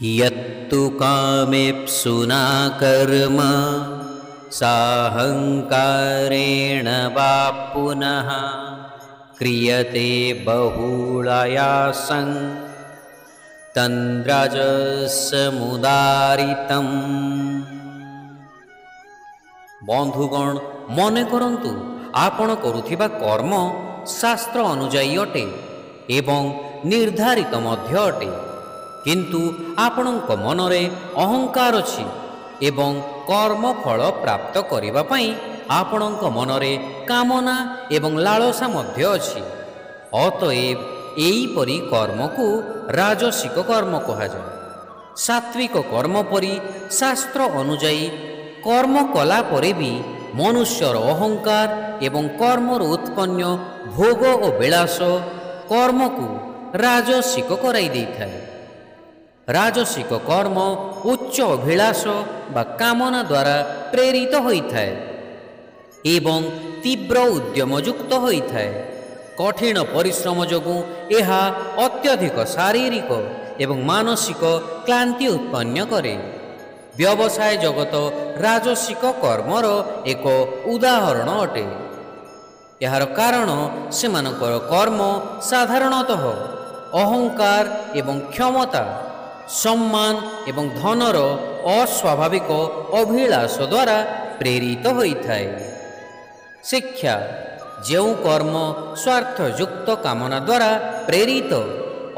यत्तु कामेप्सुना कर्म साहंकारेण वा पुनः क्रियते बहुलायासं तन्द्राजस्समुदारितम्। बंधुगण मने करंतु आपण करुथिबा कर्म शास्त्र अनुजाई अटे एवं निर्धारित मध्य अटे, किंतु आपणक मनरे अहंकार अछि एवं कर्म फल प्राप्त करिबा पई आपणक मनरे कामना एवं लालसा मध्य अछि। अतएव एई परि कर्म को राजसिक कर्म कहा जाय। सात्विक कर्म परि शास्त्र अनुजाई कर्म कला परे भी मनुष्यर अहंकार एवं कर्मर उत्पन्न भोग और विलास कर्म को राजसिक कराई देइथाय। राजसिक कर्म उच्च अभिलाष बा कामना द्वारा प्रेरित होइथाय एवं तीव्र उद्यमयुक्त होइथाय। कठिन परिश्रम जोगु एहा अत्यधिक शारीरिक एवं मानसिक क्लांति उत्पन्न करे। व्यवसाय जगत राजसिक कर्मर एक उदाहरण अटे। यार कारण सेमानकर कर्म साधारणतः अहंकार एवं क्षमता, सम्मान एवं धनर अस्वाभाविक अभिलाष द्वारा प्रेरित होइथाय। शिक्षा जो कर्म स्वार्थयुक्त कामना द्वारा प्रेरित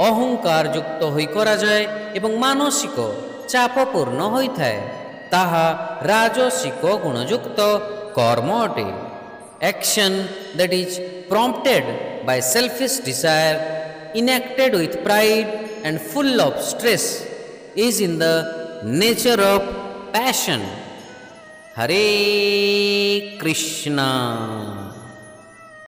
अहंकार युक्त होई करा जाय एवं मानसिक चापपूर्ण होइथाय ताहा राजसिक गुणयुक्त कर्म अटे। Action that is prompted by selfish desire, enacted with pride and full of stress is in the nature of passion. Hare Krishna.